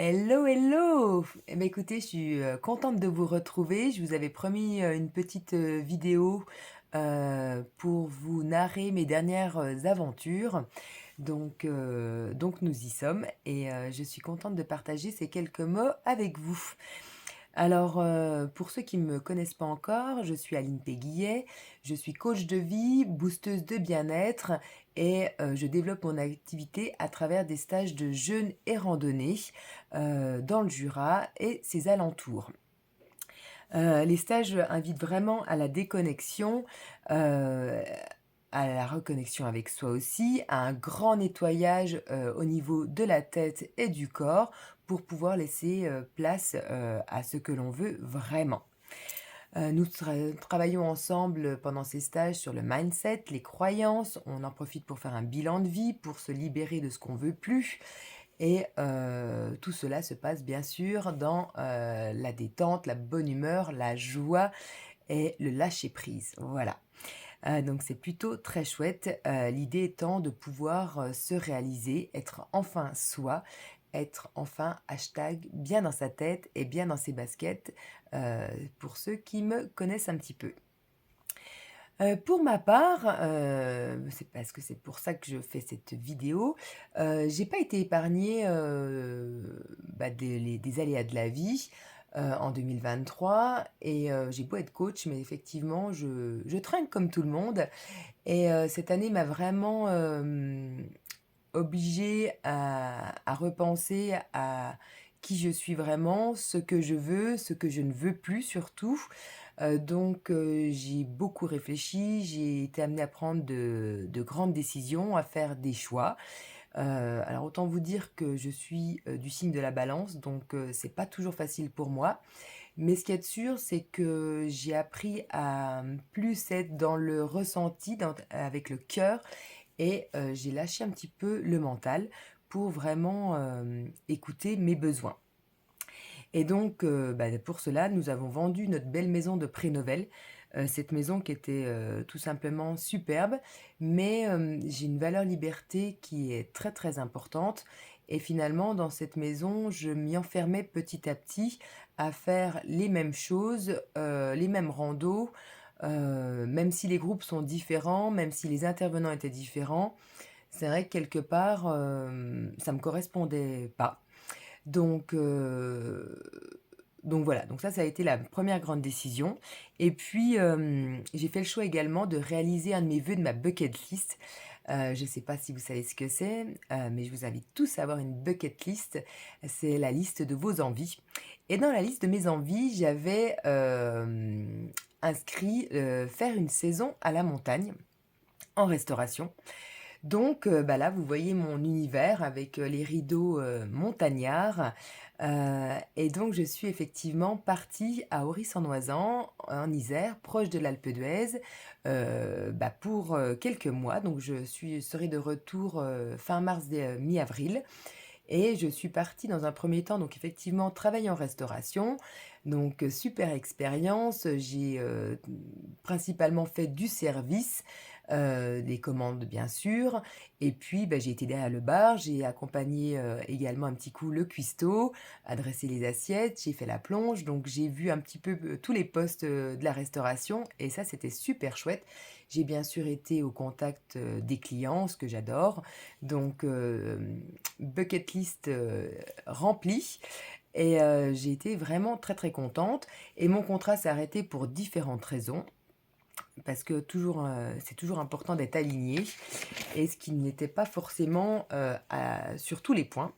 Hello, hello! Eh ben, écoutez, je suis, contente de vous retrouver. Je vous avais promis, une petite, vidéo, pour vous narrer mes dernières, aventures. Donc nous y sommes et je suis contente de partager ces quelques mots avec vous. Alors, pour ceux qui ne me connaissent pas encore, je suis Aline Péguillet, je suis coach de vie, boosteuse de bien-être et je développe mon activité à travers des stages de jeûne et randonnée, dans le Jura et ses alentours. Les stages invitent vraiment à la déconnexion, heu, à la reconnexion avec soi aussi, à un grand nettoyage, au niveau de la tête et du corps pour pouvoir laisser, place, à ce que l'on veut vraiment. Nous travaillons ensemble pendant ces stages sur le mindset, les croyances. On en profite pour faire un bilan de vie, pour se libérer de ce qu'on veut plus et tout cela se passe bien sûr dans, la détente, la bonne humeur, la joie et le lâcher prise. Voilà. Donc c'est plutôt très chouette, l'idée étant de pouvoir, se réaliser, être enfin soi, être enfin hashtag bien dans sa tête et bien dans ses baskets, heu, pour ceux qui me connaissent un petit peu. Pour ma part, c'est parce que c'est pour ça que je fais cette vidéo, j'ai pas été épargnée, des aléas de la vie, en 2023 et j'ai beau être coach, mais effectivement je trinque comme tout le monde et cette année m'a vraiment, obligée à repenser à qui je suis vraiment, ce que je veux, ce que je ne veux plus surtout. J'ai beaucoup réfléchi, j'ai été amenée à prendre de grandes décisions, à faire des choix. Alors autant vous dire que je suis, du signe de la Balance, c'est pas toujours facile pour moi. Mais ce qu'il y a de sûr, c'est que j'ai appris à, plus être dans le ressenti, avec le cœur et j'ai lâché un petit peu le mental pour vraiment, écouter mes besoins. Et pour cela, nous avons vendu notre belle maison de Prénovel. Cette maison qui était, tout simplement superbe, mais j'ai une valeur liberté qui est très, très importante et finalement dans cette maison, je m'y enfermais petit à petit à faire les mêmes choses, les mêmes randos, même si les groupes sont différents, même si les intervenants étaient différents. C'est vrai que quelque part, ça me correspondait pas. Donc heu, donc voilà, donc ça a été la première grande décision et puis, j'ai fait le choix également de réaliser un de mes vœux de ma bucket list. Je ne sais pas si vous savez ce que c'est, mais je vous invite tous à avoir une bucket list. C'est la liste de vos envies et dans la liste de mes envies, j'avais, inscrit, faire une saison à la montagne en restauration. Là, vous voyez mon univers avec, les rideaux, montagnards, et donc je suis effectivement partie à Oris-en-Noisans, en Isère, proche de l'Alpe d'Huez, pour, quelques mois. Donc serai de retour, fin mars, mi-avril et je suis partie dans un premier temps, donc effectivement travailler en restauration. Super expérience, j'ai, principalement fait du service, des commandes bien sûr et puis, j'ai été derrière le bar, j'ai accompagné, également un petit coup le cuistot, à dresser les assiettes, j'ai fait la plonge, donc j'ai vu un petit peu, tous les postes, de la restauration et ça c'était super chouette. J'ai bien sûr été au contact, des clients, ce que j'adore, donc bucket list, remplie et j'ai été vraiment très, très contente et mon contrat s'est arrêté pour différentes raisons. Parce que c'est toujours important d'être aligné et ce qui n'était pas forcément, sur tous les points.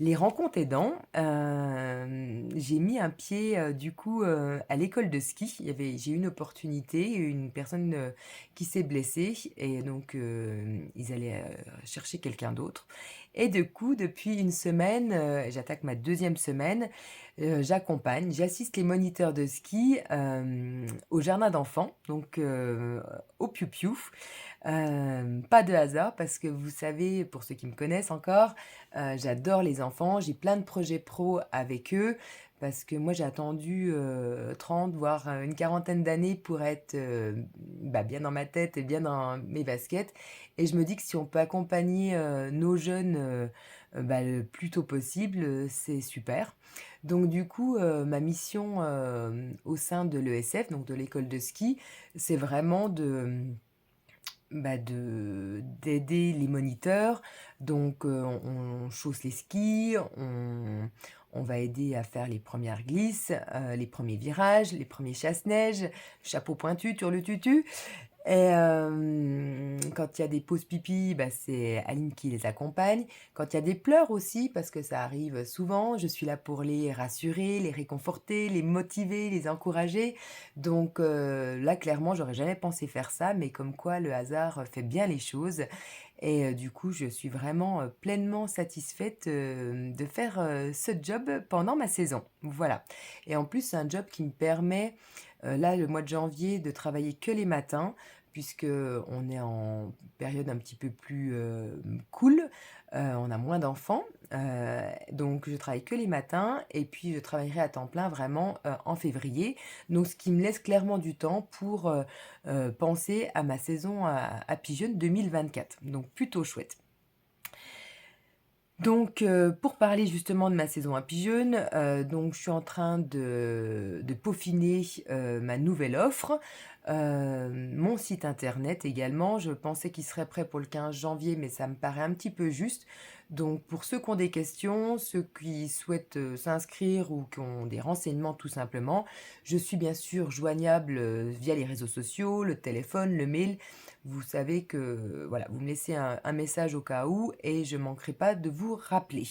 Les rencontres aidant, j'ai mis un pied, à l'école de ski. J'ai eu une opportunité, une personne, qui s'est blessée et ils allaient, chercher quelqu'un d'autre et du coup, depuis une semaine, j'attaque ma deuxième semaine, j'assiste les moniteurs de ski, au jardin d'enfants, au Piou-Piou. Pas de hasard parce que vous savez, pour ceux qui me connaissent encore, j'adore les enfants, j'ai plein de projets pro avec eux parce que moi j'ai attendu, 30 voire, une quarantaine d'années pour être, bien dans ma tête et bien dans mes baskets et je me dis que si on peut accompagner, nos jeunes, le plus tôt possible, c'est super. Donc du coup, ma mission, au sein de l'ESF, donc de l'école de ski, c'est vraiment d'aider les moniteurs. Donc, on chausse les skis, on va aider à faire les premières glisses, les premiers virages, les premiers chasse-neige, chapeau pointu, turlututu. Et quand il y a des pauses pipi, bah, c'est Aline qui les accompagne. Quand il y a des pleurs aussi, parce que ça arrive souvent, je suis là pour les rassurer, les réconforter, les motiver, les encourager. Donc là, clairement, j'aurais jamais pensé faire ça, mais comme quoi le hasard fait bien les choses. Et du coup, je suis vraiment pleinement satisfaite de faire ce job pendant ma saison. Voilà. Et en plus, c'est un job qui me permet, là, le mois de janvier, de travailler que les matins puisque on est en période un petit peu plus cool, on a moins d'enfants, donc je travaille que les matins et puis je travaillerai à temps plein vraiment en février. Donc ce qui me laisse clairement du temps pour penser à ma saison à Pigeonne 2024. Donc plutôt chouette. Donc, pour parler justement de ma saison à Pigeonne, donc je suis en train de peaufiner, ma nouvelle offre, mon site internet également. Je pensais qu'il serait prêt pour le 15 janvier, mais ça me paraît un petit peu juste. Donc pour ceux qui ont des questions, ceux qui souhaitent, s'inscrire ou qui ont des renseignements tout simplement, je suis bien sûr joignable, via les réseaux sociaux, le téléphone, le mail. Vous savez que voilà, vous me laissez un message au cas où et je ne manquerai pas de vous rappeler.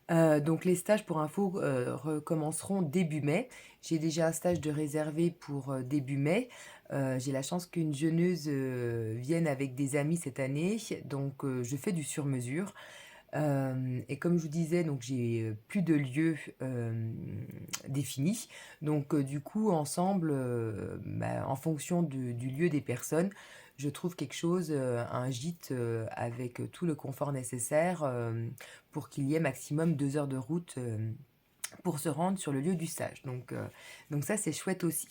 Donc les stages pour info recommenceront début mai. J'ai déjà un stage de réservé pour début mai. J'ai la chance qu'une jeuneuse vienne avec des amis cette année, donc je fais du sur-mesure. Et comme je vous disais, donc j'ai plus de lieux définis. Donc du coup, ensemble, en fonction du lieu des personnes, je trouve quelque chose, un gîte avec tout le confort nécessaire pour qu'il y ait maximum 2 heures de route pour se rendre sur le lieu du stage. Donc ça, c'est chouette aussi.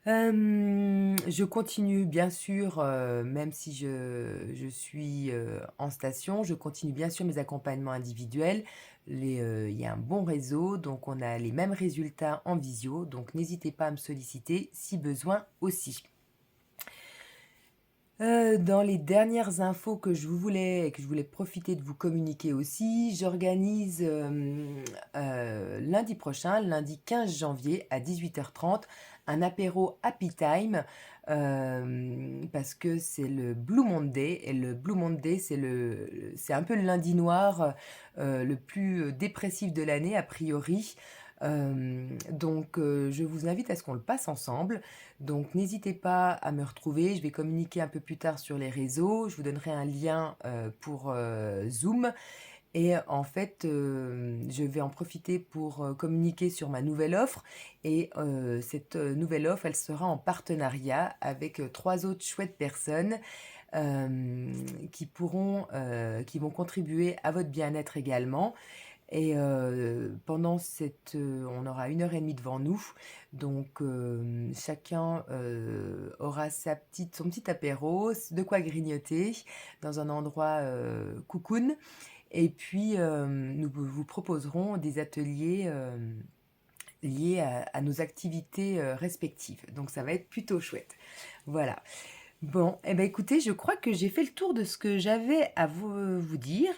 Je continue bien sûr, même si je suis en station, je continue bien sûr mes accompagnements individuels. Il y a un bon réseau, donc on a les mêmes résultats en visio, donc n'hésitez pas à me solliciter si besoin aussi. Dans les dernières infos que je voulais profiter de vous communiquer aussi, j'organise lundi prochain, lundi 15 janvier à 18h30, un apéro Happy Time parce que c'est le Blue Monday et le Blue Monday c'est un peu le lundi noir le plus dépressif de l'année a priori. Donc je vous invite à ce qu'on le passe ensemble. Donc n'hésitez pas à me retrouver, je vais communiquer un peu plus tard sur les réseaux, je vous donnerai un lien pour Zoom et en fait je vais en profiter pour communiquer sur ma nouvelle offre et cette nouvelle offre elle sera en partenariat avec 3 autres chouettes personnes qui vont contribuer à votre bien-être également. Et on aura 1 heure et demie devant nous, donc chacun aura son petit apéro, de quoi grignoter dans un endroit cocoon. Et puis nous vous proposerons des ateliers liés à nos activités respectives. Donc ça va être plutôt chouette. Voilà. Bon, eh ben écoutez, je crois que j'ai fait le tour de ce que j'avais à vous dire.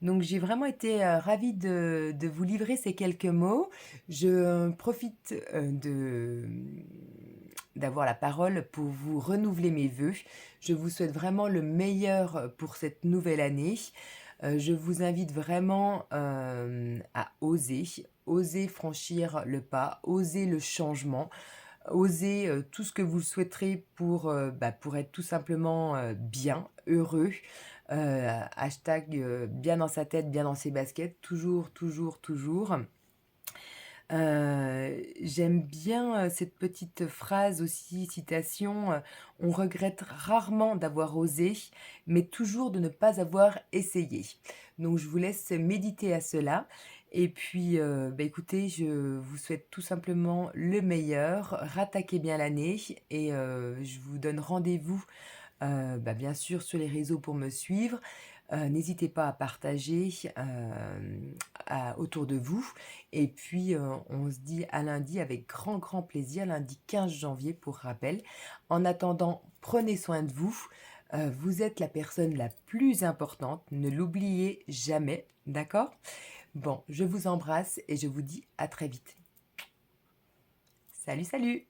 Donc j'ai vraiment été ravie de vous livrer ces quelques mots. Je profite d'avoir la parole pour vous renouveler mes vœux. Je vous souhaite vraiment le meilleur pour cette nouvelle année. Je vous invite vraiment à oser franchir le pas, oser le changement. Osez tout ce que vous souhaiterez pour être tout simplement bien, heureux. Hashtag bien dans sa tête, bien dans ses baskets, toujours, toujours, toujours. J'aime bien cette petite phrase aussi, citation, on regrette rarement d'avoir osé, mais toujours de ne pas avoir essayé. Donc je vous laisse méditer à cela. Et puis, écoutez, je vous souhaite tout simplement le meilleur, rattaquez bien l'année et je vous donne rendez-vous bien sûr sur les réseaux pour me suivre. N'hésitez pas à partager, autour de vous et puis, on se dit à lundi avec grand, grand plaisir, lundi 15 janvier pour rappel. En attendant, prenez soin de vous, vous êtes la personne la plus importante, ne l'oubliez jamais, d'accord? Bon, je vous embrasse et je vous dis à très vite. Salut, salut!